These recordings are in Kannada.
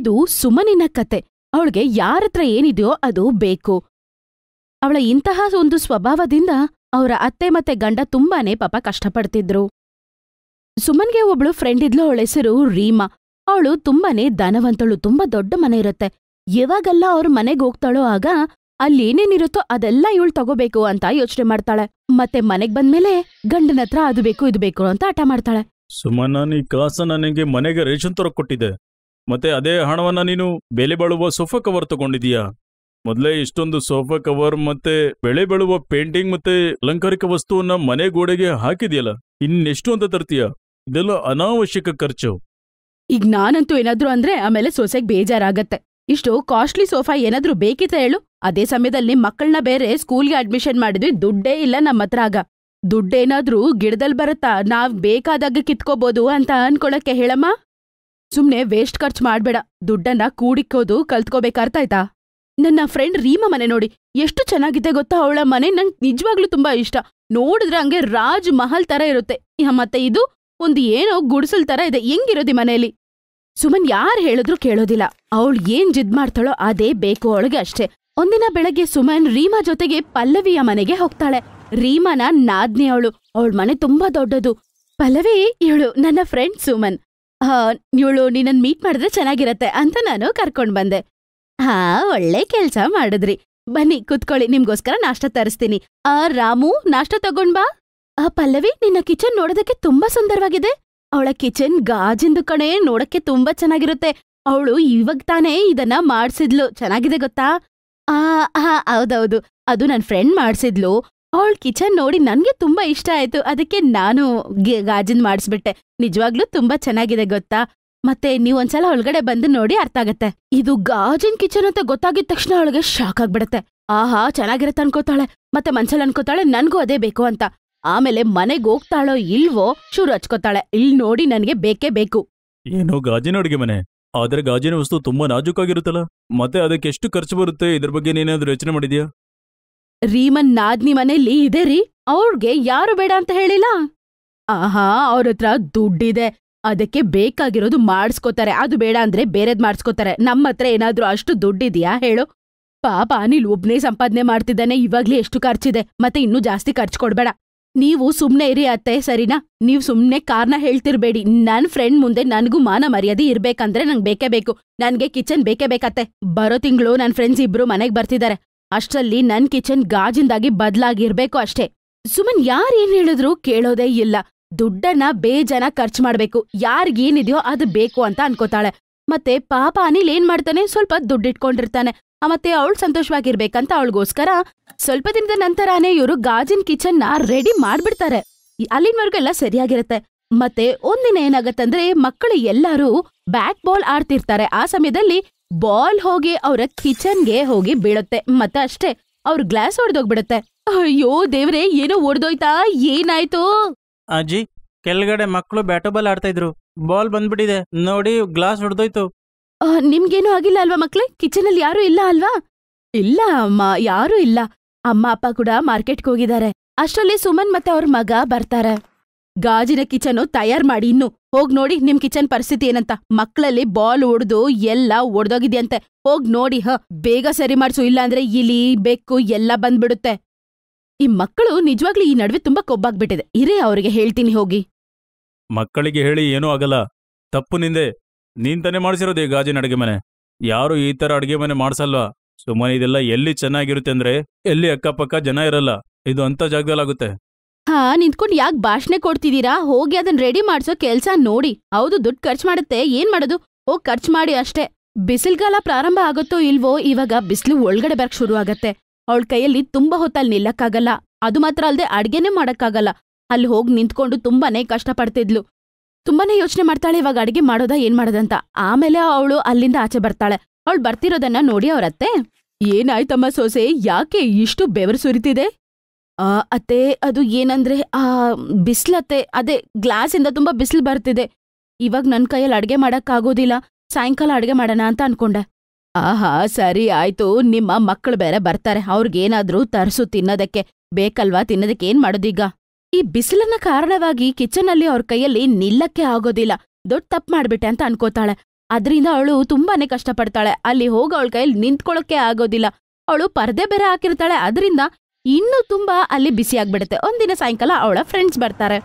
ಇದು ಸುಮನಿನ ಕತೆ. ಅವಳಿಗೆ ಯಾರತ್ರ ಏನಿದೆಯೋ ಅದು ಬೇಕು. ಅವಳ ಇಂತಹ ಒಂದು ಸ್ವಭಾವದಿಂದ ಅವರ ಅತ್ತೆ ಮತ್ತೆ ಗಂಡ ತುಂಬಾನೇ ಪಾಪ ಕಷ್ಟಪಡ್ತಿದ್ರು. ಸುಮನ್ಗೆ ಒಬ್ಳು ಫ್ರೆಂಡ್ ಇದ್ಲು, ಅವಳ ಹೆಸರು ರೀಮಾ. ಅವಳು ತುಂಬಾನೇ ಧನವಂತಳು, ತುಂಬಾ ದೊಡ್ಡ ಮನೆ ಇರುತ್ತೆ. ಯಾವಾಗೆಲ್ಲ ಅವ್ರ ಮನೆಗ್ ಹೋಗ್ತಾಳೋ ಆಗ ಅಲ್ಲೇನೇನಿರುತ್ತೋ ಅದೆಲ್ಲ ಇವಳು ತಗೋಬೇಕು ಅಂತ ಯೋಚನೆ ಮಾಡ್ತಾಳೆ. ಮತ್ತೆ ಮನೆಗ್ ಬಂದ್ಮೇಲೆ ಗಂಡನತ್ರ ಅದು ಬೇಕು ಇದು ಬೇಕು ಅಂತ ಹಠ ಮಾಡ್ತಾಳೆ. ಸುಮನ, ನೀ ಕಾಸ ನನಗೆ ಮನೆಗೆ ರೇಷನ್ ತರ ಕೊಟ್ಟಿದೆ, ಮತ್ತೆ ಅದೇ ಹಣವನ್ನ ನೀನು ಬೆಲೆ ಬಾಳುವ ಸೋಫಾ ಕವರ್ ತಗೊಂಡಿದೀಯಾ. ಮೊದಲೇ ಇಷ್ಟೊಂದು ಸೋಫಾ ಕವರ್ ಮತ್ತೆ ಬೆಳೆ ಬಾಳುವ ಪೇಂಟಿಂಗ್ ಮತ್ತೆ ಅಲಂಕಾರಿಕ ವಸ್ತುವನ್ನ ಮನೆ ಗೋಡೆಗೆ ಹಾಕಿದ್ಯಲ್ಲ, ಇನ್ನೆಷ್ಟು ಅಂತ ತರ್ತೀಯ? ಇದೆಲ್ಲ ಅನಾವಶ್ಯಕ ಖರ್ಚು. ಈಗ ನಾನಂತೂ ಏನಾದ್ರು ಅಂದ್ರೆ ಆಮೇಲೆ ಸೊಸೆಗ್ ಬೇಜಾರಾಗತ್ತೆ. ಇಷ್ಟು ಕಾಸ್ಟ್ಲಿ ಸೋಫಾ ಏನಾದ್ರೂ ಬೇಕಿತ್ತ ಹೇಳು? ಅದೇ ಸಮಯದಲ್ಲಿ ಮಕ್ಕಳನ್ನ ಬೇರೆ ಸ್ಕೂಲ್ಗೆ ಅಡ್ಮಿಷನ್ ಮಾಡಿದ್ವಿ, ದುಡ್ಡೇ ಇಲ್ಲ ನಮ್ಮ ಹತ್ರ. ಆಗ ದುಡ್ಡೇನಾದ್ರೂ ಗಿಡದಲ್ಲಿ ಬರುತ್ತಾ? ನಾವ್ ಬೇಕಾದಾಗ ಕಿತ್ಕೋಬಹುದು ಅಂತ ಅನ್ಕೊಳಕ್ಕೆ ಹೇಳಮ್ಮ. ಸುಮ್ನೆ ವೇಸ್ಟ್ ಖರ್ಚು ಮಾಡ್ಬೇಡ, ದುಡ್ಡನ್ನ ಕೂಡಿಕ್ಕೋದು ಕಲ್ತ್ಕೋಬೇಕರ್ಥ ಆಯ್ತಾ? ನನ್ನ ಫ್ರೆಂಡ್ ರೀಮಾ ಮನೆ ನೋಡಿ ಎಷ್ಟು ಚೆನ್ನಾಗಿದೆ ಗೊತ್ತಾ? ಅವಳ ಮನೆ ನಂಗೆ ನಿಜವಾಗ್ಲೂ ತುಂಬಾ ಇಷ್ಟ. ನೋಡಿದ್ರೆ ಹಂಗೆ ರಾಜ್ ಮಹಲ್ ತರ ಇರುತ್ತೆ. ಮತ್ತೆ ಇದು ಒಂದು ಏನೋ ಗುಡಿಸಲ್ ತರ ಇದೆ. ಹೆಂಗಿರೋದಿ ಮನೆಯಲ್ಲಿ? ಸುಮನ್ ಯಾರು ಹೇಳಿದ್ರು ಕೇಳೋದಿಲ್ಲ. ಅವಳು ಏನ್ ಜಿದ್ ಮಾಡ್ತಾಳೋ ಅದೇ ಬೇಕು ಅವಳಿಗೆ ಅಷ್ಟೇ. ಒಂದಿನ ಬೆಳಗ್ಗೆ ಸುಮನ್ ರೀಮಾ ಜೊತೆಗೆ ಪಲ್ಲವಿಯ ಮನೆಗೆ ಹೋಗ್ತಾಳೆ. ರೀಮಾನ ನಾದ್ನಿ ಅವಳು. ಅವಳ ಮನೆ ತುಂಬಾ ದೊಡ್ಡದು. ಪಲ್ಲವಿ ಇವಳು ನನ್ನ ಫ್ರೆಂಡ್ ಸುಮನ್. ಇವಳು ನಿನ್ನನ್ ಮೀಟ್ ಮಾಡಿದ್ರೆ ಚೆನ್ನಾಗಿರತ್ತೆ ಅಂತ ನಾನು ಕರ್ಕೊಂಡ್ ಬಂದೆ. ಹಾ, ಒಳ್ಳೆ ಕೆಲ್ಸ ಮಾಡಿದ್ರಿ. ಬನ್ನಿ ಕುತ್ಕೊಳ್ಳಿ, ನಿಮ್ಗೋಸ್ಕರ ನಾಷ್ಟ ತರಿಸ್ತೀನಿ. ರಾಮು, ನಾಷ್ಟ ತಗೊಂಡ್ ಬಾ. ಪಲ್ಲವಿ, ನಿನ್ನ ಕಿಚನ್ ನೋಡೋದಕ್ಕೆ ತುಂಬಾ ಸುಂದರವಾಗಿದೆ. ಅವಳ ಕಿಚನ್ ಗಾಜಿಂದು ಕಣೆ, ನೋಡಕ್ಕೆ ತುಂಬಾ ಚೆನ್ನಾಗಿರುತ್ತೆ. ಅವಳು ಇವಾಗ ತಾನೇ ಇದನ್ನ ಮಾಡ್ಸಿದ್ಲು, ಚೆನ್ನಾಗಿದೆ ಗೊತ್ತಾ? ಹೌದೌದು, ಅದು ನನ್ ಫ್ರೆಂಡ್ ಮಾಡ್ಸಿದ್ಲು. ಅವಳ ಕಿಚನ್ ನೋಡಿ ನನ್ಗೆ ತುಂಬಾ ಇಷ್ಟ ಆಯ್ತು, ಅದಕ್ಕೆ ನಾನು ಗಾಜಿಂದ್ ಮಾಡಿಸ್ಬಿಟ್ಟೆ. ನಿಜವಾಗ್ಲೂ ತುಂಬಾ ಚೆನ್ನಾಗಿದೆ ಗೊತ್ತಾ? ಮತ್ತೆ ನೀವೊಂದ್ಸಲ ಒಳಗಡೆ ಬಂದು ನೋಡಿ ಅರ್ಥ ಆಗತ್ತೆ. ಇದು ಗಾಜಿನ್ ಕಿಚನ್ ಅಂತ ಗೊತ್ತಾಗಿದ ತಕ್ಷಣ ಅವಳಿಗೆ ಶಾಕ್ ಆಗ್ಬಿಡತ್ತೆ. ಆಹಾ, ಚೆನ್ನಾಗಿರತ್ತೆ ಅನ್ಕೋತಾಳೆ. ಮತ್ತೆ ಮನ್ಸಲ್ಲಿ ಅನ್ಕೋತಾಳೆ ನನ್ಗೂ ಅದೇ ಬೇಕು ಅಂತ. ಆಮೇಲೆ ಮನೆಗ್ ಹೋಗ್ತಾಳೋ ಇಲ್ವೋ ಶುರು ಹಚ್ಕೋತಾಳೆ, ಇಲ್ ನೋಡಿ ನನ್ಗೆ ಬೇಕೇ ಬೇಕು. ಏನೋ ಗಾಜಿನ ಅಡುಗೆ ಮನೆ, ಆದ್ರೆ ಗಾಜಿನ ವಸ್ತು ತುಂಬಾ ನಾಜೂಕಾಗಿರುತ್ತಲ್ಲ, ಮತ್ತೆ ಅದಕ್ಕೆ ಎಷ್ಟು ಖರ್ಚು ಬರುತ್ತೆ? ಇದ್ರ ಬಗ್ಗೆ ನೀನಾದ್ರೂ ಯೋಚನೆ ಮಾಡಿದ್ಯಾ? ರೀಮನ್ ನಾದ್ನಿ ಮನೆಯಲ್ಲಿ ಇದೆ ರೀ, ಅವ್ರಿಗೆ ಯಾರು ಬೇಡ ಅಂತ ಹೇಳಿಲ್ಲ. ಆಹಾ, ಅವ್ರತ್ರ ದುಡ್ಡಿದೆ, ಅದಕ್ಕೆ ಬೇಕಾಗಿರೋದು ಮಾಡಿಸ್ಕೋತಾರೆ. ಅದು ಬೇಡ ಅಂದ್ರೆ ಬೇರೆದ್ ಮಾಡಿಸ್ಕೋತಾರೆ. ನಮ್ಮ ಹತ್ರ ಏನಾದ್ರೂ ಅಷ್ಟು ದುಡ್ಡಿದ್ಯಾ ಹೇಳು? ಪಾಪ ಅನಿಲ್ ಒಬ್ನೇ ಸಂಪಾದನೆ ಮಾಡ್ತಿದ್ದಾನೆ, ಇವಾಗ್ಲೇ ಎಷ್ಟು ಖರ್ಚಿದೆ. ಮತ್ತೆ ಇನ್ನೂ ಜಾಸ್ತಿ ಖರ್ಚು ಕೊಡ್ಬೇಡ. ನೀವು ಸುಮ್ನೆ ಇರಿ ಅತ್ತೆ, ಸರಿನಾ? ನೀವ್ ಸುಮ್ನೆ ಕಾರಣ ಹೇಳ್ತಿರ್ಬೇಡಿ. ನನ್ ಫ್ರೆಂಡ್ ಮುಂದೆ ನನ್ಗೂ ಮಾನ ಮರ್ಯಾದೆ ಇರ್ಬೇಕಂದ್ರೆ ನಂಗೆ ಬೇಕೇ ಬೇಕು. ನನ್ಗೆ ಕಿಚನ್ ಬೇಕೇ ಬೇಕತ್ತೆ. ಬರೋ ತಿಂಗಳು ನನ್ ಫ್ರೆಂಡ್ಸ್ ಇಬ್ರು ಮನೆಗ್ ಬರ್ತಿದ್ದಾರೆ. ಅಷ್ಟರಲ್ಲಿ ನನ್ ಕಿಚನ್ ಗಾಜಿಂದಾಗಿ ಬದ್ಲಾಗಿರ್ಬೇಕು ಅಷ್ಟೇ. ಸುಮನ್ ಯಾರೇನ್ ಹೇಳಿದ್ರು ಕೇಳೋದೇ ಇಲ್ಲ. ದುಡ್ಡನ್ನ ಬೇಜಾನ ಖರ್ಚು ಮಾಡ್ಬೇಕು, ಯಾರಿಗೇನಿದೆಯೋ ಅದು ಬೇಕು ಅಂತ ಅನ್ಕೋತಾಳೆ. ಮತ್ತೆ ಪಾಪ ಅನಿಲ್ ಏನ್ ಮಾಡ್ತಾನೆ, ಸ್ವಲ್ಪ ದುಡ್ಡಿಟ್ಕೊಂಡಿರ್ತಾನೆ. ಮತ್ತೆ ಅವಳು ಸಂತೋಷವಾಗಿರ್ಬೇಕಂತ ಅವಳಿಗೋಸ್ಕರ ಸ್ವಲ್ಪ ದಿನದ ನಂತರಾನೇ ಇವರು ಗಾಜಿನ್ ಕಿಚನ್ ನ ರೆಡಿ ಮಾಡ್ಬಿಡ್ತಾರೆ. ಅಲ್ಲಿನವರೆಗೆಲ್ಲ ಸರಿಯಾಗಿರತ್ತೆ. ಮತ್ತೆ ಒಂದಿನ ಏನಾಗತ್ತಂದ್ರೆ, ಮಕ್ಕಳು ಎಲ್ಲರೂ ಬ್ಯಾಟ್ ಬಾಲ್ ಆಡ್ತಿರ್ತಾರೆ. ಆ ಸಮಯದಲ್ಲಿ ಬಾಲ್ ಹೋಗಿ ಅವರ ಕಿಚನ್ಗೆ ಹೋಗಿ ಬೀಳುತ್ತೆ. ಮತ್ತೆ ಅಷ್ಟೇ, ಅವ್ರ ಗ್ಲಾಸ್ ಹೊಡೆದೋಗ್ಬಿಡುತ್ತೆ. ಅಯ್ಯೋ ದೇವ್ರೆ, ಏನೋ ಒಡ್ದೋಯ್ತಾ? ಏನಾಯ್ತು? ಅಜ್ಜಿ, ಕೆಳಗಡೆ ಮಕ್ಕಳು ಬ್ಯಾಟು ಬಾಲ್ ಆಡ್ತಾ ಇದ್ರು, ಬಾಲ್ ಬಂದ್ಬಿಟ್ಟಿದೆ ನೋಡಿ, ಗ್ಲಾಸ್ ಹೊಡೆದೋಯ್ತು. ನಿಮ್ಗೇನು ಆಗಿಲ್ಲ ಅಲ್ವಾ ಮಕ್ಳೇ? ಕಿಚನ್ ಅಲ್ಲಿ ಯಾರು ಇಲ್ಲ ಅಲ್ವಾ? ಇಲ್ಲ ಅಮ್ಮ, ಯಾರೂ ಇಲ್ಲ. ಅಮ್ಮ ಅಪ್ಪ ಕೂಡ ಮಾರ್ಕೆಟ್ಗೆ ಹೋಗಿದ್ದಾರೆ. ಅಷ್ಟರಲ್ಲಿ ಸುಮನ್ ಮತ್ತೆ ಅವ್ರ ಮಗ ಬರ್ತಾರೆ. ಗಾಜಿನ ಕಿಚನ್ ತಯಾರ್ ಮಾಡಿ, ಇನ್ನು ಹೋಗ್ ನೋಡಿ ನಿಮ್ ಕಿಚನ್ ಪರಿಸ್ಥಿತಿ ಏನಂತ. ಮಕ್ಕಳಲ್ಲಿ ಬಾಲ್ ಒಡ್ದು ಎಲ್ಲ ಒಡ್ದೋಗಿದ್ಯಂತೆ. ಹೋಗ್ ನೋಡಿ, ಬೇಗ ಸರಿ ಮಾಡ್ಸು, ಇಲ್ಲಾಂದ್ರೆ ಇಲಿ ಬೆಕ್ಕು ಎಲ್ಲ ಬಂದ್ಬಿಡುತ್ತೆ. ಈ ಮಕ್ಕಳು ನಿಜವಾಗ್ಲೂ ಈ ನಡುವೆ ತುಂಬಾ ಕೊಬ್ಬಾಗ್ಬಿಟ್ಟಿದೆ. ಇರೇ ಅವ್ರಿಗೆ ಹೇಳ್ತೀನಿ ಹೋಗಿ. ಮಕ್ಕಳಿಗೆ ಹೇಳಿ ಏನೂ ಆಗಲ್ಲ, ತಪ್ಪು ನಿಂದೆ. ನೀನ್ ತಾನೇ ಮಾಡಿಸಿರೋದೇ ಗಾಜಿನ ಅಡುಗೆ ಮನೆ. ಯಾರು ಈ ತರ ಅಡುಗೆ ಮನೆ ಮಾಡ್ಸಲ್ವಾ? ಸುಮ್ಮನೆ ಇದೆಲ್ಲ ಎಲ್ಲಿ ಚೆನ್ನಾಗಿರುತ್ತೆ ಅಂದ್ರೆ ಎಲ್ಲಿ ಅಕ್ಕಪಕ್ಕ ಜನ ಇರಲ್ಲ. ಇದು ಅಂತ ಜಾಗದಲ್ಲಾಗುತ್ತೆ. ನಿಂತ್ಕೊಂಡು ಯಾಕೆ ಭಾಷಣ ಕೊಡ್ತಿದ್ದೀರಾ? ಹೋಗಿ ಅದನ್ನ ರೆಡಿ ಮಾಡ್ಸೋ ಕೆಲ್ಸ ನೋಡಿ. ಹೌದು, ದುಡ್ಡು ಖರ್ಚು ಮಾಡುತ್ತೆ, ಏನ್ ಮಾಡೋದು? ಹೋಗ್ ಖರ್ಚು ಮಾಡಿ ಅಷ್ಟೇ. ಬಿಸಿಲ್ಗಾಲ ಪ್ರಾರಂಭ ಆಗುತ್ತೋ ಇಲ್ವೋ, ಇವಾಗ ಬಿಸಿಲು ಒಳಗಡೆ ಬರಕ್ ಶುರು ಆಗತ್ತೆ. ಅವಳ ಕೈಯಲ್ಲಿ ತುಂಬಾ ಹೊತ್ತಲ್ಲಿ ನಿಲ್ಲಕ್ಕಾಗಲ್ಲ. ಅದು ಮಾತ್ರ ಅಲ್ದೆ ಅಡ್ಗೆನೇ ಮಾಡಕ್ಕಾಗಲ್ಲ. ಅಲ್ಲಿ ಹೋಗಿ ನಿಂತ್ಕೊಂಡು ತುಂಬಾನೇ ಕಷ್ಟಪಡ್ತಿದ್ಲು. ತುಂಬಾನೇ ಯೋಚನೆ ಮಾಡ್ತಾಳೆ, ಇವಾಗ ಅಡ್ಗೆ ಮಾಡೋದಾ ಏನ್ ಮಾಡೋದಂತ. ಆಮೇಲೆ ಅವಳು ಅಲ್ಲಿಂದ ಆಚೆ ಬರ್ತಾಳೆ. ಅವಳು ಬರ್ತಿರೋದನ್ನ ನೋಡಿ ಅವ್ರತ್ತೆ, ಏನಾಯ್ತಮ್ಮ ಸೊಸೆ, ಯಾಕೆ ಇಷ್ಟು ಬೆವರು ಸುರಿತಿದೆ? ಅತ್ತೆ, ಅದು ಏನಂದ್ರೆ ಬಿಸ್ಲತ್ತೆ, ಅದೇ ಗ್ಲಾಸಿಂದ ತುಂಬಾ ಬಿಸಿಲು ಬರ್ತಿದೆ. ಇವಾಗ ನನ್ ಕೈಯಲ್ಲಿ ಅಡ್ಗೆ ಮಾಡಕ್ಕಾಗೋದಿಲ್ಲ. ಸಾಯಂಕಾಲ ಅಡ್ಗೆ ಮಾಡೋಣ ಅಂತ ಅನ್ಕೊಂಡೆ. ಆಹಾ, ಸರಿ ಆಯ್ತು. ನಿಮ್ಮ ಮಕ್ಕಳು ಬೇರೆ ಬರ್ತಾರೆ, ಅವ್ರಿಗೇನಾದ್ರೂ ತರ್ಸು ತಿನ್ನೋದಕ್ಕೆ. ಬೇಕಲ್ವಾ ತಿನ್ನೋದಕ್ಕೆ, ಏನ್ ಮಾಡೋದೀಗ? ಈ ಬಿಸಿಲನ್ನ ಕಾರಣವಾಗಿ ಕಿಚನ್ ಅಲ್ಲಿ ಅವ್ರ ಕೈಯಲ್ಲಿ ನಿಲ್ಲಕ್ಕೆ ಆಗೋದಿಲ್ಲ. ದೊಡ್ಡ ತಪ್ಪು ಮಾಡ್ಬಿಟ್ಟೆ ಅಂತ ಅನ್ಕೋತಾಳೆ. ಅದರಿಂದ ಅವಳು ತುಂಬಾನೇ ಕಷ್ಟಪಡ್ತಾಳೆ. ಅಲ್ಲಿ ಹೋಗಿ ಅವಳ ಕೈಯಲ್ಲಿ ನಿಂತ್ಕೊಳ್ಳೋಕೆ ಆಗೋದಿಲ್ಲ. ಅವಳು ಪರ್ದೆ ಬೇರೆ ಹಾಕಿರ್ತಾಳೆ. ಅದರಿಂದ ಇನ್ನೂ ತುಂಬಾ ಅಲ್ಲಿ ಬಿಸಿ ಆಗ್ಬಿಡುತ್ತೆ. ಒಂದಿನ ಸಾಯಂಕಾಲ ಅವಳ ಫ್ರೆಂಡ್ಸ್ ಬರ್ತಾರೆ.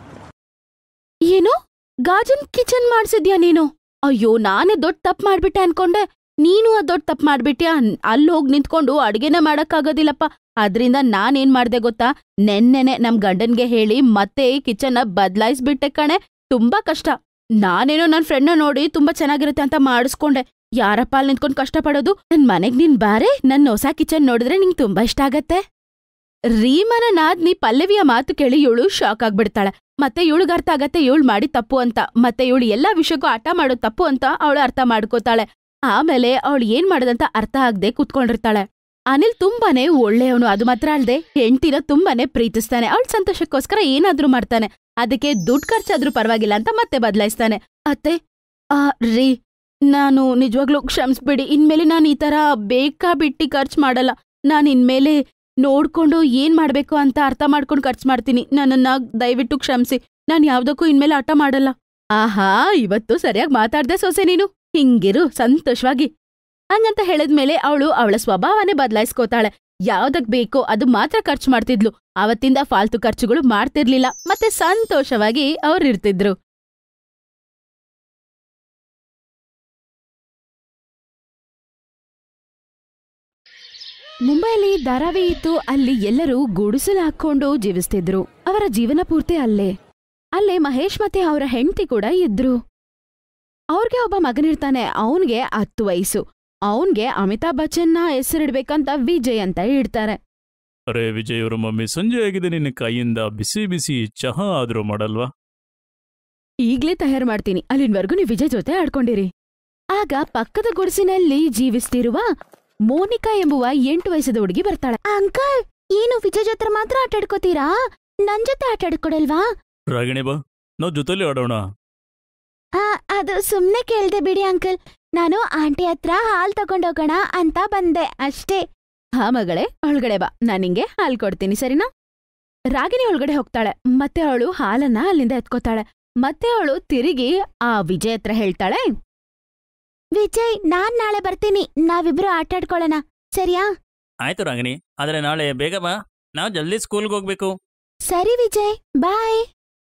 ಏನು ಗಾಜನ್ ಕಿಚನ್ ಮಾಡ್ಸಿದ್ಯಾ ನೀನು? ಅಯ್ಯೋ, ನಾನೇ ದೊಡ್ಡ ತಪ್ಪು ಮಾಡ್ಬಿಟ್ಟೆ ಅನ್ಕೊಂಡೆ. ನೀನು ಆ ದೊಡ್ಡ ತಪ್ಪು ಮಾಡ್ಬಿಟ್ಯಾ? ಅಲ್ಲಿ ಹೋಗಿ ನಿಂತ್ಕೊಂಡು ಅಡ್ಗೆನೇ ಮಾಡಕ್ಕಾಗೋದಿಲ್ಲಪ್ಪ. ಅದ್ರಿಂದ ನಾನೇನ್ ಮಾಡ್ದೆ ಗೊತ್ತಾ? ನೆನ್ನೆನೆ ನಮ್ ಗಂಡನ್ಗೆ ಹೇಳಿ ಮತ್ತೆ ಈ ಕಿಚನ್ನ ಬದ್ಲಾಯಿಸ್ಬಿಟ್ಟೆ ಕಣೆ. ತುಂಬಾ ಕಷ್ಟ. ನಾನೇನೋ ನನ್ ಫ್ರೆಂಡ್ನ ನೋಡಿ ತುಂಬಾ ಚೆನ್ನಾಗಿರುತ್ತೆ ಅಂತ ಮಾಡಿಸ್ಕೊಂಡೆ. ಯಾರಪ್ಪ ಅಲ್ಲಿ ನಿಂತ್ಕೊಂಡ್ ಕಷ್ಟಪಡೋದು? ನನ್ ಮನೆಗ್ ನೀನ್ ಬಾರೆ, ನನ್ ಹೊಸ ಕಿಚನ್ ನೋಡಿದ್ರೆ ನಿಂಗ್ ತುಂಬಾ ಇಷ್ಟ ಆಗತ್ತೆ. ರೀಮನ ನಾದ್ನಿ ಪಲ್ಲವಿಯ ಮಾತು ಕೇಳಿ ಇವಳು ಶಾಕ್ ಆಗ್ಬಿಡ್ತಾಳೆ. ಮತ್ತೆ ಇವಳಿಗೆ ಅರ್ಥ ಆಗತ್ತೆ ಇವಳು ಮಾಡಿ ತಪ್ಪು ಅಂತ. ಮತ್ತೆ ಇವಳು ಎಲ್ಲಾ ವಿಷಯಕ್ಕೂ ಆಟ ಮಾಡೋದು ತಪ್ಪು ಅಂತ ಅವಳು ಅರ್ಥ ಮಾಡ್ಕೋತಾಳೆ. ಆಮೇಲೆ ಅವಳು ಏನ್ ಮಾಡೋದಂತ ಅರ್ಥ ಆಗದೆ ಕೂತ್ಕೊಂಡಿರ್ತಾಳೆ. ಅನಿಲ್ ತುಂಬಾನೇ ಒಳ್ಳೆಯವನು. ಅದು ಮಾತ್ರ ಅಲ್ದೆ ಹೆಂಡ್ತಿನ ತುಂಬಾನೇ ಪ್ರೀತಿಸ್ತಾನೆ. ಅವಳ ಸಂತೋಷಕ್ಕೋಸ್ಕರ ಏನಾದ್ರೂ ಮಾಡ್ತಾನೆ. ಅದಕ್ಕೆ ದುಡ್ಡು ಖರ್ಚಾದ್ರೂ ಪರವಾಗಿಲ್ಲ ಅಂತ ಮತ್ತೆ ಬದಲಾಯಿಸ್ತಾನೆ. ಅತ್ತೆ, ರೀ, ನಾನು ನಿಜವಾಗ್ಲೂ ಕ್ಷಮಿಸ್ಬಿಡಿ. ಇನ್ಮೇಲೆ ನಾನು ಈ ತರ ಬೇಕಾಬಿಟ್ಟಿ ಖರ್ಚು ಮಾಡಲ್ಲ. ನಾನು ಇನ್ಮೇಲೆ ನೋಡ್ಕೊಂಡು ಏನ್ ಮಾಡ್ಬೇಕು ಅಂತ ಅರ್ಥ ಮಾಡ್ಕೊಂಡು ಖರ್ಚು ಮಾಡ್ತೀನಿ. ನನ್ನನ್ನ ದಯವಿಟ್ಟು ಕ್ಷಮಿಸಿ. ನಾನು ಯಾವ್ದಕ್ಕೂ ಇನ್ಮೇಲೆ ಆಟ ಮಾಡಲ್ಲ. ಆಹಾ, ಇವತ್ತು ಸರಿಯಾಗಿ ಮಾತಾಡ್ದೆ ಸೊಸೆ ನೀನು. ಹಿಂಗಿರು ಸಂತೋಷವಾಗಿ. ಹಂಗಂತ ಹೇಳಿದ್ಮೇಲೆ ಅವಳು ಅವಳ ಸ್ವಭಾವನೇ ಬದಲಾಯಿಸ್ಕೋತಾಳೆ. ಯಾವ್ದಕ್ ಬೇಕೋ ಅದು ಮಾತ್ರ ಖರ್ಚು ಮಾಡ್ತಿದ್ಲು. ಅವತ್ತಿಂದ ಫಾಲ್ತು ಖರ್ಚುಗಳು ಮಾಡ್ತಿರ್ಲಿಲ್ಲ. ಮತ್ತೆ ಸಂತೋಷವಾಗಿ ಅವ್ರಿರ್ತಿದ್ರು. ಮುಂಬೈಲಿ ಧಾರಾವಿ ಇತ್ತು. ಅಲ್ಲಿ ಎಲ್ಲರೂ ಗುಡಿಸಲು ಹಾಕೊಂಡು ಜೀವಿಸ್ತಿದ್ರು. ಅವರ ಜೀವನ ಪೂರ್ತಿ ಅಲ್ಲೇ ಮಹೇಶ್ ಮತ್ತೆ ಅವರ ಹೆಂಡತಿ ಕೂಡ ಇದ್ರು. ಅವ್ರಿಗೆ ಒಬ್ಬ ಮಗನಿರ್ತಾನೆ. ಅವನ್ಗೆ 10 ವಯಸ್ಸು. ಅವನ್ಗೆ ಅಮಿತಾಬ್ ಬಚ್ಚನ್ನ ಹೆಸರಿಡ್ಬೇಕಂತ ವಿಜಯ್ ಅಂತ ಇಡ್ತಾರೆ. ಅರೆ ವಿಜಯ್ ಅವ್ರ ಮಮ್ಮಿ, ಸಂಜೆ ಆಗಿದೆ, ನಿನ್ನ ಕೈಯಿಂದ ಬಿಸಿ ಬಿಸಿ ಚಹಾ ಆದ್ರೂ ಮಾಡಲ್ವಾ? ಈಗ್ಲೇ ತಯಾರು ಮಾಡ್ತೀನಿ. ಅಲ್ಲಿನವರೆಗೂ ನೀವು ವಿಜಯ್ ಜೊತೆ ಆಡ್ಕೊಂಡಿರಿ. ಆಗ ಪಕ್ಕದ ಗುಡಿಸಿನಲ್ಲಿ ಜೀವಿಸ್ತಿರುವ ಮೋನಿಕಾ ಎಂಬುವ 8 ವಯಸ್ಸದ ಹುಡುಗಿ ಬರ್ತಾಳೆ. ಅಂಕಲ್, ಏನು ವಿಜಯ್ ಜೊತೆ ಮಾತ್ರ ಆಟಾಡ್ಕೋತೀರಾ? ನನ್ ಜೊತೆ ಆಟಾಡ್ಕೊಡಲ್ವಾ? ರಾಗಿಣಿ ಬಾ, ನಾವ್ ಜೊತೆಲಿ ಆಡೋಣ. ಅದು ಸುಮ್ನೆ ಕೇಳ್ದೆ ಬಿಡಿ ಅಂಕಲ್. ನಾನು ಆಂಟಿ ಹತ್ರ ಹಾಲ್ ತಗೊಂಡೋಗೋಣ ಅಂತ ಬಂದೆ ಅಷ್ಟೇ. ಹಾ ಮಗಳೇ, ಒಳಗಡೆ ಬಾ, ನಾನು ನಿಂಗೆ ಹಾಲ್ ಕೊಡ್ತೀನಿ, ಸರಿನಾ? ರಾಗಿಣಿ ಒಳಗಡೆ ಹೋಗ್ತಾಳೆ. ಮತ್ತೆ ಅವಳು ಹಾಲನ್ನ ಅಲ್ಲಿಂದ ಎತ್ಕೋತಾಳೆ. ಮತ್ತೆ ಅವಳು ತಿರುಗಿ ಆ ವಿಜಯ್ ಹತ್ರ ಹೇಳ್ತಾಳೆ, ವಿಜಯ್, ನಾನ್ ನಾಳೆ ಬರ್ತೀನಿ. ನಾವಿಬ್ರು ಆಟಾಡ್ಕೊಳ್ಳೋಣ, ಸರಿಯಾ? ಆಯ್ತು ರಾಗಿಣಿ, ಆದ್ರೆ ನಾಳೆ ಬೇಗ ಬಾ, ನಾವು ಜಲ್ದಿ ಸ್ಕೂಲ್ಗೆ ಹೋಗ್ಬೇಕು. ಸರಿ ವಿಜಯ್, ಬಾಯ್.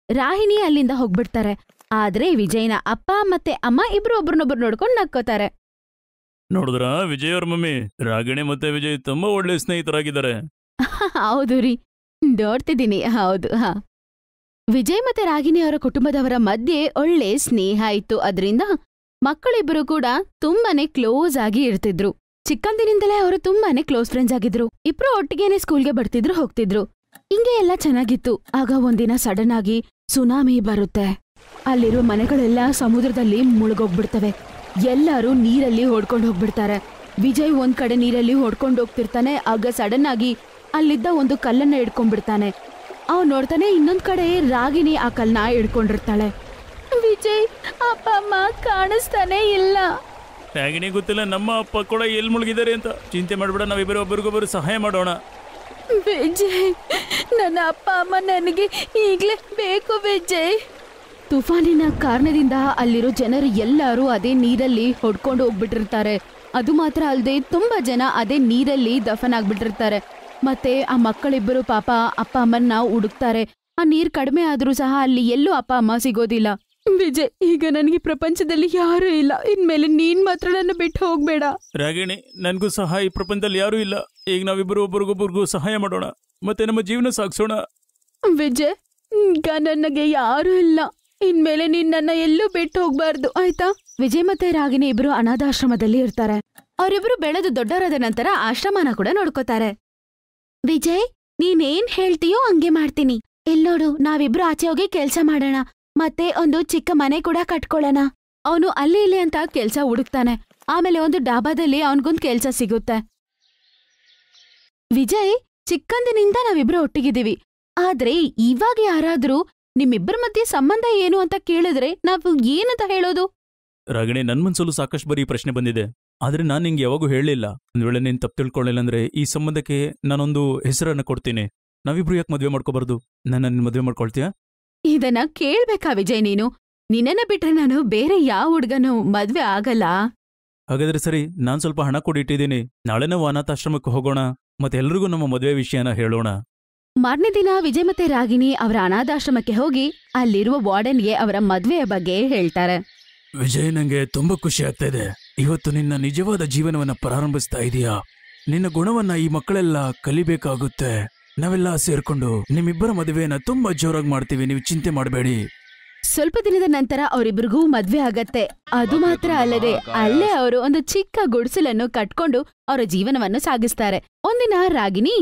ರಾಹಿಣಿ ಅಲ್ಲಿಂದ ಹೋಗ್ಬಿಡ್ತಾರೆ. ಆದ್ರೆ ವಿಜಯ್ನ ಅಪ್ಪ ಮತ್ತೆ ಅಮ್ಮ ಇಬ್ರು ಒಬ್ರನ್ನೊಬ್ರು ನೋಡ್ಕೊಂಡು ನಕ್ಕೋತಾರೆ. ನೋಡಿದ್ರಾ ವಿಜಯ್ ಅವ್ರ ಮಮ್ಮಿ, ರಾಗಿಣಿ ಮತ್ತೆ ವಿಜಯ್ ತುಂಬಾ ಒಳ್ಳೆ ಸ್ನೇಹಿತರಾಗಿದ್ದಾರೆ. ಹೌದು ರೀ, ನೋಡ್ತಿದ್ದೀನಿ. ಹೌದು. ಹಾ, ವಿಜಯ್ ಮತ್ತೆ ರಾಗಿಣಿ ಅವರ ಕುಟುಂಬದವರ ಮಧ್ಯೆ ಒಳ್ಳೆ ಸ್ನೇಹ ಇತ್ತು. ಅದ್ರಿಂದ ಮಕ್ಕಳಿಬ್ಬರು ಕೂಡ ತುಂಬಾನೇ ಕ್ಲೋಸ್ ಆಗಿ ಇರ್ತಿದ್ರು. ಚಿಕ್ಕಂದಿನಿಂದಲೇ ಅವರು ತುಂಬಾನೇ ಕ್ಲೋಸ್ ಫ್ರೆಂಡ್ಸ್ ಆಗಿದ್ರು. ಇಬ್ರು ಒಟ್ಟಿಗೆನೆ ಸ್ಕೂಲ್ಗೆ ಬರ್ತಿದ್ರು, ಹೋಗ್ತಿದ್ರು. ಹಿಂಗೆ ಎಲ್ಲ ಚೆನ್ನಾಗಿತ್ತು. ಆಗ ಒಂದಿನ ಸಡನ್ ಆಗಿ ಸುನಾಮಿ ಬರುತ್ತೆ. ಅಲ್ಲಿರೋ ಮನೆಗಳೆಲ್ಲ ಸಮುದ್ರದಲ್ಲಿ ಮುಳುಗೋಗ್ಬಿಡ್ತವೆ. ಎಲ್ಲರೂ ನೀರಲ್ಲಿ ಹೊಡ್ಕೊಂಡು ಹೋಗ್ಬಿಡ್ತಾರೆ. ವಿಜಯ್ ಒಂದ್ ಕಡೆ ನೀರಲ್ಲಿ ಹೊಡ್ಕೊಂಡು ಹೋಗ್ತಿರ್ತಾನೆ. ಆಗ ಸಡನ್ ಆಗಿ ಅಲ್ಲಿದ್ದ ಒಂದು ಕಲ್ಲನ್ನ ಹಿಡ್ಕೊಂಡ್ಬಿಡ್ತಾನೆ. ಅವ್ನು ನೋಡ್ತಾನೆ, ಇನ್ನೊಂದ್ ಕಡೆ ರಾಗಿಣಿ ಆ ಕಲ್ಲನ್ನ ಹಿಡ್ಕೊಂಡಿರ್ತಾಳೆ. ವಿಜಯ್, ಅಪ್ಪ ಅಮ್ಮ ಕಾಣಿಸ್ತಾನೆ ಇಲ್ಲ. ರಾಗಿಣಿ ಗೊತ್ತಿಲ್ಲ ನಮ್ಮ ಅಪ್ಪ ಕೂಡ ಎಲ್ಲಿ ಮುಳುಗಿದ್ದಾರೆ ಅಂತ. ಚಿಂತೆ ಮಾಡ್ಬೇಡ, ನಾವಿಬ್ಬರು ಒಬ್ಬರಿಗೊಬ್ಬರು ಸಹಾಯ ಮಾಡೋಣ. ವಿಜಯ್, ನನ್ನ ಅಪ್ಪ ಅಮ್ಮ ನನಗೆ ಈಗ್ಲೇ ಬೇಕು ವಿಜಯ್. ತುಫಾನಿನ ಕಾರಣದಿಂದ ಅಲ್ಲಿರೋ ಜನರು ಎಲ್ಲರೂ ಅದೇ ನೀರಲ್ಲಿ ಹೊಡ್ಕೊಂಡು ಹೋಗ್ಬಿಟ್ಟಿರ್ತಾರೆ. ಅದು ಮಾತ್ರ ಅಲ್ಲದೆ ತುಂಬಾ ಜನ ಅದೇ ನೀರಲ್ಲಿ ದಫನಾಗ್ಬಿಟ್ಟಿರ್ತಾರೆ. ಮತ್ತೆ ಆ ಮಕ್ಕಳಿಬ್ಬರು ಪಾಪ ಅಪ್ಪ ಅಮ್ಮನ್ನ ಹುಡುಕ್ತಾರೆ. ಆ ನೀರ್ ಕಡಿಮೆ ಆದ್ರೂ ಸಹ ಅಲ್ಲಿ ಎಲ್ಲೂ ಅಪ್ಪ ಅಮ್ಮ ಸಿಗೋದಿಲ್ಲ. ವಿಜಯ್, ಈಗ ನನಗೆ ಪ್ರಪಂಚದಲ್ಲಿ ಯಾರೂ ಇಲ್ಲ. ಇನ್ಮೇಲೆ ನೀನ್ ಮಾತ್ರ ನನ್ನ ಬಿಟ್ಟು ಹೋಗ್ಬೇಡ. ರಾಗಿಣಿ, ನನ್ಗೂ ಸಹ ಈ ಪ್ರಪಂಚದಲ್ಲಿ ಯಾರೂ ಇಲ್ಲ. ಈಗ ನಾವಿಬ್ಬರು ಒಬ್ಬರಿಗೊಬ್ಬರಿಗೂ ಸಹಾಯ ಮಾಡೋಣ, ಮತ್ತೆ ನಮ್ಮ ಜೀವನ ಸಾಗಿಸೋಣ. ವಿಜಯ್, ಈಗ ನನಗೆ ಯಾರೂ ಇಲ್ಲ. ಇನ್ಮೇಲೆ ನೀನ್ ನನ್ನ ಎಲ್ಲೂ ಬಿಟ್ಟು ಹೋಗ್ಬಾರ್ದು, ಆಯ್ತಾ? ವಿಜಯ್ ಮತ್ತೆ ರಾಗಿಣಿ ಇಬ್ರು ಅನಾಥಾಶ್ರಮದಲ್ಲಿ ಇರ್ತಾರೆ. ಅವರಿಬ್ರು ಬೆಳೆದು ದೊಡ್ಡವರಾದ ನಂತರ ಆಶ್ರಮನ ಕೂಡ ನೋಡ್ಕೋತಾರೆ. ವಿಜಯ್, ನೀನೇನ್ ಹೇಳ್ತೀಯೋ ಹಂಗೆ ಮಾಡ್ತೀನಿ. ಇಲ್ನೋಡು, ನಾವಿಬ್ರು ಆಚೆ ಹೋಗಿ ಕೆಲ್ಸ ಮಾಡೋಣ. ಮತ್ತೆ ಒಂದು ಚಿಕ್ಕ ಮನೆ ಕೂಡ ಕಟ್ಕೊಳ್ಳೋಣ. ಅವನು ಅಲ್ಲಿ ಇಲ್ಲಿ ಅಂತ ಕೆಲ್ಸ ಹುಡುಕ್ತಾನೆ. ಆಮೇಲೆ ಒಂದು ಡಾಬಾದಲ್ಲಿ ಅವನ್ಗೊಂದ್ ಕೆಲ್ಸ ಸಿಗುತ್ತೆ. ವಿಜಯ್, ಚಿಕ್ಕಂದಿನಿಂದ ನಾವಿಬ್ರು ಒಟ್ಟಿಗಿದ್ದೀವಿ. ಆದ್ರೆ ಇವಾಗ ಯಾರಾದ್ರೂ ನಿಮ್ಮಿಬ್ಬರ ಮಧ್ಯೆ ಸಂಬಂಧ ಏನು ಅಂತ ಕೇಳಿದ್ರೆ ನಾವು ಏನಂತ ಹೇಳೋದು? ರಾಗಿಣಿ, ನನ್ ಮನ್ಸಲ್ಲೂ ಸಾಕಷ್ಟು ಬರೀ ಪ್ರಶ್ನೆ ಬಂದಿದೆ. ಆದ್ರೆ ನಾನು ನಿಂಗೆ ಯಾವಾಗೂ ಹೇಳಲಿಲ್ಲ. ಒಂದ್ ವೇಳೆ ನೀನ್ ತಪ್ಪು ತಿಳ್ಕೊಳ್ಳಿಲ್ಲ ಅಂದ್ರೆ ಈ ಸಂಬಂಧಕ್ಕೆ ನಾನೊಂದು ಹೆಸರನ್ನ ಕೊಡ್ತೀನಿ. ನಾವಿಬ್ರು ಯಾಕೆ ಮದ್ವೆ ಮಾಡ್ಕೋಬಾರ್ದು? ನನ್ನ ಮದ್ವೆ ಮಾಡ್ಕೊಳ್ತೀಯಾ? ಇದನ್ನ ಕೇಳ್ಬೇಕಾ ವಿಜಯ್ ನೀನು? ನಿನ್ನನ್ನ ಬಿಟ್ರೆ ನಾನು ಬೇರೆ ಯಾವ ಹುಡ್ಗನೂ ಮದ್ವೆ ಆಗಲ್ಲ. ಹಾಗಾದ್ರೆ ಸರಿ, ನಾನ್ ಸ್ವಲ್ಪ ಹಣ ಕೊಡಿಟ್ಟಿದ್ದೀನಿ. ನಾಳೆ ನಾವು ಅನಾಥಾಶ್ರಮಕ್ಕೆ ಹೋಗೋಣ, ಮತ್ತೆ ಎಲ್ರಿಗೂ ನಮ್ಮ ಮದುವೆ ವಿಷಯನ ಹೇಳೋಣ. ಮಾರನೇ ದಿನ ವಿಜಯ್ ಮತ್ತೆ ರಾಗಿಣಿ ಅವರ ಅನಾಥಾಶ್ರಮಕ್ಕೆ ಹೋಗಿ ಅಲ್ಲಿರುವ ವಾರ್ಡನ್ಗೆ ಅವರ ಮದ್ವೆಯ ಬಗ್ಗೆ ಹೇಳ್ತಾರೆ. ವಿಜಯ್, ನಂಗೆ ತುಂಬಾ ಖುಷಿ ಆಗ್ತಾ ಇದೆ. ಇವತ್ತು ನಿನ್ನ ನಿಜವಾದ ಜೀವನವನ್ನ ಪ್ರಾರಂಭಿಸ್ತಾ ಇದೀಯಾ. ನಿನ್ನ ಗುಣವನ್ನ ಈ ಮಕ್ಕಳೆಲ್ಲ ಕಲಿಬೇಕಾಗುತ್ತೆ. ನಾವೆಲ್ಲ ಸೇರ್ಕೊಂಡು ನಿಮ್ಮಿಬ್ಬರ ಮದುವೆಯನ್ನ ತುಂಬಾ ಜೋರಾಗಿ ಮಾಡ್ತೀವಿ, ನೀವು ಚಿಂತೆ ಮಾಡಬೇಡಿ. ಸ್ವಲ್ಪ ದಿನದ ನಂತರ ಅವರಿಬ್ರಿಗೂ ಮದ್ವೆ ಆಗತ್ತೆ. ಅದು ಮಾತ್ರ ಅಲ್ಲದೆ ಅಲ್ಲೇ ಅವರು ಒಂದು ಚಿಕ್ಕ ಗುಡಿಸಲನ್ನು ಕಟ್ಕೊಂಡು ಅವರ ಜೀವನವನ್ನು ಸಾಗಿಸ್ತಾರೆ. ಒಂದಿನ ರಾಗಿಣಿ,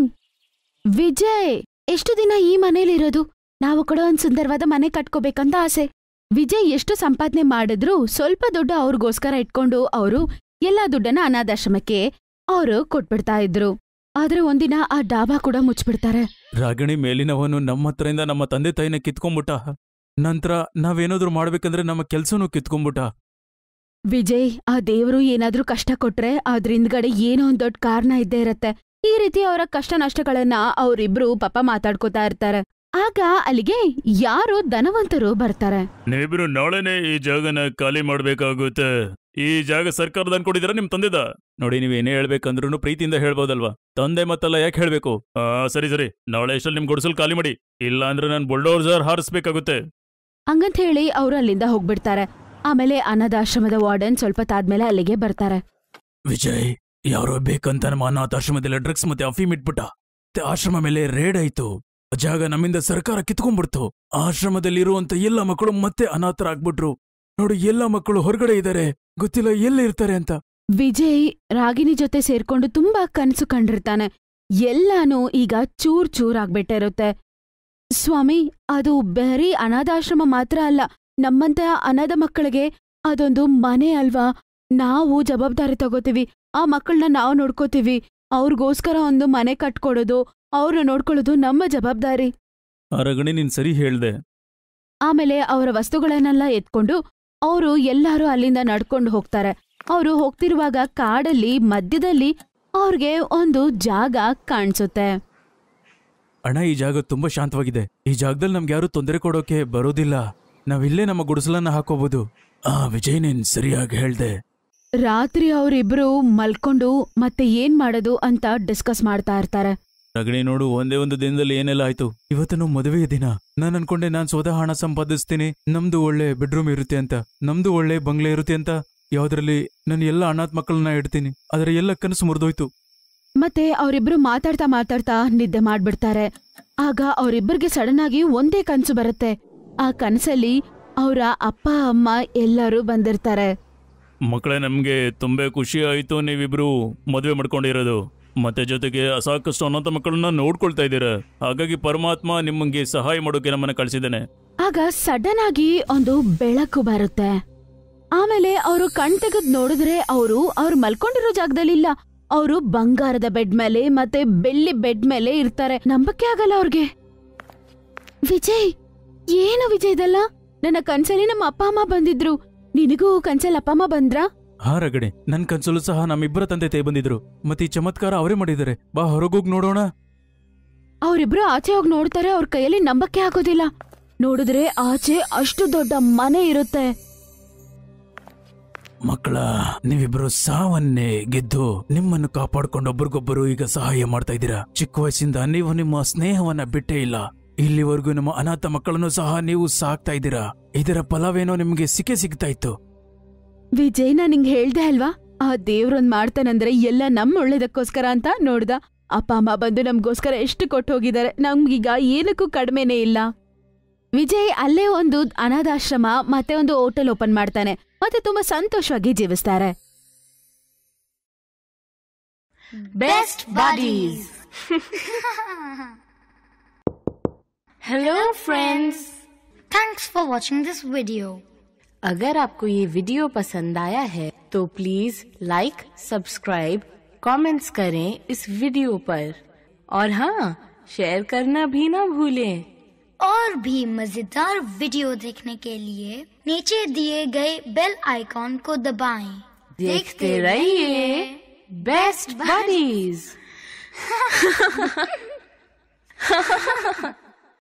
ವಿಜಯ್, ಎಷ್ಟು ದಿನ ಈ ಮನೇಲಿರೋದು? ನಾವು ಕೂಡ ಒಂದ್ ಸುಂದರವಾದ ಮನೆ ಕಟ್ಕೋಬೇಕಂತ ಆಸೆ. ವಿಜಯ್ ಎಷ್ಟು ಸಂಪಾದನೆ ಮಾಡಿದ್ರು ಸ್ವಲ್ಪ ದುಡ್ಡು ಅವ್ರಿಗೋಸ್ಕರ ಇಟ್ಕೊಂಡು ಅವರು ಎಲ್ಲಾ ದುಡ್ಡನ್ನ ಅನಾಥಾಶ್ರಮಕ್ಕೆ ಅವರು ಕೊಟ್ಬಿಡ್ತಾ ಇದ್ರು. ಆದ್ರೆ ಒಂದಿನ ಆ ಡಾಬಾ ಕೂಡ ಮುಚ್ಚಿಬಿಡ್ತಾರೆ. ರಾಗಿಣಿ ಮೇಲಿನವನು ನಮ್ಮ ಹತ್ರದಿಂದ ನಮ್ಮ ತಂದೆ ತಾಯಿನ ಕಿತ್ಕೊಂಡ್ಬಿಟ್ಟ. ನಂತರ ನಾವೇನಾದ್ರೂ ಮಾಡ್ಬೇಕಂದ್ರೆ ನಮ್ಮ ಕೆಲ್ಸನೂ ಕಿತ್ಕೊಂಡ್ಬಿಟ್ಟ. ವಿಜಯ್, ಆ ದೇವ್ರು ಏನಾದ್ರೂ ಕಷ್ಟ ಕೊಟ್ರೆ ಅದ್ರಿಂದ್ಗಡೆ ಏನೋ ಒಂದ್ ದೊಡ್ಡ ಕಾರಣ ಇದ್ದೇ ಇರತ್ತೆ. ಈ ರೀತಿ ಅವರ ಕಷ್ಟ ನಷ್ಟಗಳನ್ನ ಅವರಿಬ್ರು ಪಾಪ ಮಾತಾಡ್ಕೋತಾ ಇರ್ತಾರೆ. ಆಗ ಅಲ್ಲಿಗೆ ಯಾರೋ ಧನವಂತರು ಬರ್ತಾರೆ. ನೀವಿಬ್ರು ನಾಳೆನೆ ಈ ಜಾಗನ ಖಾಲಿ ಮಾಡ್ಬೇಕಾಗುತ್ತೆ. ಈ ಜಾಗ ಸರ್ಕಾರದ ಅನ್ಕೊಂಡಿದ್ದೀರಾ ನಿಮ್ ತಂದೆದ? ನೋಡಿ, ನೀವೇನೇ ಹೇಳ್ಬೇಕಂದ್ರೂ ಪ್ರೀತಿಯಿಂದ ಹೇಳ್ಬೋದಲ್ವಾ? ತಂದೆ ಮತ್ತಲ್ಲ ಯಾಕೆ ಹೇಳ್ಬೇಕು? ಸರಿ ಸರಿ, ನಾಳೆ ಎಷ್ಟಲ್ಲಿ ನಿಮ್ ಗುಡಿಸಲು ಖಾಲಿ ಮಾಡಿ, ಇಲ್ಲ ಅಂದ್ರೆ ನಾನು ಬುಲ್ಡೋಸರ್ ಹಾರಿಸ್ಬೇಕಾಗುತ್ತೆ. ಹಂಗಂತ ಹೇಳಿ ಅವರು ಅಲ್ಲಿಂದ ಹೋಗ್ಬಿಡ್ತಾರೆ. ಆಮೇಲೆ ಅನಾಥಾಶ್ರಮದ ವಾರ್ಡನ್ ಸ್ವಲ್ಪ ತಾದ್ಮೇಲೆ ಅಲ್ಲಿಗೆ ಬರ್ತಾರೆ. ವಿಜಯ್, ಯಾರೋ ಬೇಕಂತ ನಮ್ಮ ಅನಾಥಾಶ್ರಮದಲ್ಲಿ ಡ್ರಗ್ಸ್ ಮತ್ತೆ ಅಫೀಮ್ ಇಟ್ಬಿಟ್ಟ. ಆಶ್ರಮ ಮೇಲೆ ರೇಡ್ ಆಯ್ತು. ಜಾಗ ನಮ್ಮಿಂದ ಸರ್ಕಾರ ಕಿತ್ಕೊಂಡ್ಬಿಡ್ತು. ಆಶ್ರಮದಲ್ಲಿ ಇರುವಂತ ಎಲ್ಲ ಮಕ್ಕಳು ಮತ್ತೆ ಅನಾಥರಾಗ್ಬಿಟ್ರು. ನೋಡಿ, ಎಲ್ಲ ಮಕ್ಕಳು ಹೊರಗಡೆ ಇದ್ದಾರೆ, ಗೊತ್ತಿಲ್ಲ ಎಲ್ಲಿ ಇರ್ತಾರೆ ಅಂತ. ವಿಜಯ್ ರಾಗಿಣಿ ಜೊತೆ ಸೇರ್ಕೊಂಡು ತುಂಬಾ ಕನ್ಸು ಕಂಡಿರ್ತಾನೆ. ಎಲ್ಲಾನು ಈಗ ಚೂರ್ ಚೂರಾಗ್ಬಿಟ್ಟಿರುತ್ತೆ. ಸ್ವಾಮಿ, ಅದು ಬರೀ ಅನಾಥಾಶ್ರಮ ಮಾತ್ರ ಅಲ್ಲ, ನಮ್ಮಂತ ಅನಾಥ ಮಕ್ಕಳಿಗೆ ಅದೊಂದು ಮನೆ ಅಲ್ವಾ? ನಾವು ಜವಾಬ್ದಾರಿ ತಗೋತೀವಿ, ಆ ಮಕ್ಕಳನ್ನ ನಾವು ನೋಡ್ಕೋತೀವಿ. ಅವ್ರಿಗೋಸ್ಕರ ಒಂದು ಮನೆ ಕಟ್ಕೊಡೋದು, ಅವ್ರನ್ನ ನೋಡ್ಕೊಳ್ಳೋದು ನಮ್ಮ ಜವಾಬ್ದಾರಿ. ರಾಗಿಣಿ, ನೀನ್ ಸರಿ ಹೇಳ್ದೆ. ಆಮೇಲೆ ಅವರ ವಸ್ತುಗಳನ್ನೆಲ್ಲ ಎತ್ಕೊಂಡು ಅವರು ಎಲ್ಲರೂ ಅಲ್ಲಿಂದ ನಡ್ಕೊಂಡು ಹೋಗ್ತಾರೆ. ಅವರು ಹೋಗ್ತಿರುವಾಗ ಕಾಡಲ್ಲಿ ಮಧ್ಯದಲ್ಲಿ ಅವ್ರಿಗೆ ಒಂದು ಜಾಗ ಕಾಣಿಸುತ್ತೆ. ಅಣ್ಣ, ಈ ಜಾಗ ತುಂಬಾ ಶಾಂತವಾಗಿದೆ. ಈ ಜಾಗದಲ್ಲಿ ನಮ್ಗೆ ಯಾರು ತೊಂದರೆ ಕೊಡೋಕೆ ಬರೋದಿಲ್ಲ. ನಾವಿಲ್ಲೇ ನಮ್ಮ ಗುಡಿಸಲನ್ನ ಹಾಕೋಬಹುದು. ವಿಜಯ್, ನೀನ್ ಸರಿಯಾಗಿ ಹೇಳ್ದೆ. ರಾತ್ರಿ ಅವರಿಬ್ರು ಮಲ್ಕೊಂಡು ಮತ್ತೆ ಏನ್ ಮಾಡೋದು ಅಂತ ಡಿಸ್ಕಸ್ ಮಾಡ್ತಾ ಇರ್ತಾರೆ. ರಾಗಿಣಿ, ನೋಡು, ಒಂದೇ ಒಂದು ದಿನದಲ್ಲಿ ಏನೆಲ್ಲ ಆಯ್ತು. ಇವತ್ತು ಮದುವೆಯ ದಿನ. ನಾನ್ ಅನ್ಕೊಂಡೆ ನಾನ್ ಸ್ವತಃ ಹಣ ಸಂಪಾದಿಸ್ತೀನಿ, ನಮ್ದು ಒಳ್ಳೆ ಬೆಡ್ರೂಮ್ ಇರುತ್ತೆ ಅಂತ, ನಮ್ದು ಒಳ್ಳೆ ಬಂಗ್ಲೆ ಇರುತ್ತೆ ಅಂತ. ಯಾವ್ದ್ರಲ್ಲಿ ನಾನು ಎಲ್ಲ ಅನಾಥ ಮಕ್ಕಳನ್ನ ಇಡ್ತೀನಿ. ಆದ್ರೆ ಎಲ್ಲ ಕನಸು ಮುರಿದೋಯ್ತು. ಮತ್ತೆ ಅವರಿಬ್ರು ಮಾತಾಡ್ತಾ ಮಾತಾಡ್ತಾ ನಿದ್ದೆ ಮಾಡ್ಬಿಡ್ತಾರೆ. ಆಗ ಅವರಿಬ್ಬರಿಗೆ ಸಡನ್ ಆಗಿ ಒಂದೇ ಕನ್ಸು ಬರುತ್ತೆ. ಆ ಕನಸಲ್ಲಿ ಅವರ ಅಪ್ಪ ಅಮ್ಮ ಎಲ್ಲರೂ ಬಂದಿರ್ತಾರೆ. ಮಕ್ಕಳೇ, ನಮ್ಗೆ ತುಂಬಾ ಖುಷಿ ಆಯ್ತು ನೀವಿಬ್ರು ಮದುವೆ ಮಾಡ್ಕೊಂಡಿರೋದು. ಮತ್ತೆ ಜೊತೆಗೆ ಸಾಕಷ್ಟು ಅನಾಥ ಮಕ್ಕಳನ್ನ ನೋಡ್ಕೊಳ್ತಾ ಇದ್ದೀರಾ. ಹಾಗಾಗಿ ಪರಮಾತ್ಮ ನಿಮಗೆ ಸಹಾಯ ಮಾಡೋಕೆ ನಮ್ಮನ್ನ ಕಳಿಸಿದ್ದಾನೆ. ಆಗ ಸಡನ್ ಆಗಿ ಒಂದು ಬೆಳಕು ಬರುತ್ತೆ. ಆಮೇಲೆ ಅವರು ಕಣ್ ತೆಗೆದ್ ನೋಡಿದ್ರೆ ಅವ್ರು ಮಲ್ಕೊಂಡಿರೋ ಜಾಗದಲ್ಲಿಲ್ಲ. ಅವರು ಬಂಗಾರದ ಬೆಡ್ ಮೇಲೆ ಮತ್ತೆ ಬೆಳ್ಳಿ ಬೆಡ್ ಮೇಲೆ ಇರ್ತಾರೆ. ನಂಬಕ್ಕೆ ಆಗಲ್ಲ ಅವ್ರಿಗೆ. ವಿಜಯ್, ಏನು ವಿಜಯ್ ಇದಲ್ಲ? ನನ್ನ ಕನ್ಸಲ್ಲಿ ನಮ್ಮ ಅಪ್ಪ ಅಮ್ಮ ಬಂದಿದ್ರು. ನಿನಗೂ ಕನ್ಸಲ್ಲಿ ಅಪ್ಪ ಅಮ್ಮ ಬಂದ್ರಾ? ರಗಣೆ, ನನ್ ಕನ್ಸಲ್ಲೂ ಸಹ ನಮ್ಮಿಬ್ಬರ ತಂದೆ ತೇ ಬಂದಿದ್ರು. ಮತ್ತೆ ಈ ಚಮತ್ಕಾರ ಅವರೇ ಮಾಡಿದ್ದಾರೆ. ಬಾ, ಹೊರಗೋಗಿ ನೋಡೋಣ. ಅವರಿಬ್ರು ಆಚೆ ಹೋಗಿ ನೋಡ್ತಾರೆ. ಅವ್ರ ಕೈಯಲ್ಲಿ ನಂಬಕ್ಕೆ ಆಗೋದಿಲ್ಲ. ನೋಡಿದ್ರೆ ಆಚೆ ಅಷ್ಟು ದೊಡ್ಡ ಮನೆ ಇರುತ್ತೆ. ಮಕ್ಕಳ, ನೀವಿಬ್ರು ಸಾವನ್ನೇ ಗೆದ್ದು ನಿಮ್ಮನ್ನು ಕಾಪಾಡ್ಕೊಂಡು ಒಬ್ರಿಗೊಬ್ಬರು ಈಗ ಸಹಾಯ ಮಾಡ್ತಾ ಇದ್ದೀರಾ. ಚಿಕ್ಕ ವಯಸ್ಸಿಂದ ನೀವು ನಿಮ್ಮ ಸ್ನೇಹವನ್ನ ಬಿಟ್ಟೇ ಇಲ್ಲ. ಇಲ್ಲಿವರೆಗೂ ನಮ್ಮ ಅನಾಥ ಮಕ್ಕಳನ್ನು ಸಹ ನೀವು ಸಾಕ್ತಾ ಇದ್ದೀರಾ. ಇದರ ಫಲವೇನೋ ನಿಮ್ಗೆ ಸಿಗ್ತಾ ಇತ್ತು. ವಿಜಯ್, ನಾ ನಿಂಗೆ ಹೇಳ್ದೆ ಅಲ್ವಾ, ಆ ದೇವ್ರೊಂದ್ ಮಾಡ್ತಾನಂದ್ರೆ ಎಲ್ಲ ನಮ್ಮ ಒಳ್ಳೇದಕ್ಕೋಸ್ಕರ ಅಂತ. ನೋಡ್ದ, ಅಪ್ಪ ಅಮ್ಮ ಬಂದು ನಮ್ಗೋಸ್ಕರ ಎಷ್ಟು ಕೊಟ್ಟು ಹೋಗಿದ್ದಾರೆ. ನಮ್ಗೀಗ ಏನಕ್ಕೂ ಕಡಿಮೆನೇ ಇಲ್ಲ. ವಿಜಯ್ ಅಲ್ಲೇ ಒಂದು ಅನಾಥಾಶ್ರಮ ಮತ್ತೆ ಒಂದು ಹೋಟೆಲ್ ಓಪನ್ ಮಾಡ್ತಾನೆ. ಮತ್ತೆ ತುಂಬಾ ಸಂತೋಷವಾಗಿ ಜೀವಿಸ್ತಾರೆ. Best buddies. Hello friends, thanks for watching this video. अगर आपको ये वीडियो पसंद आया है तो प्लीज लाइक, सब्सक्राइब, कमेंट्स करें इस वीडियो पर, और हाँ, शेयर करना भी ना भूलें. और भी मजेदार वीडियो देखने के लिए नीचे दिए गए बेल आइकॉन को दबाएं. देखते रहिए बेस्ट बडीज.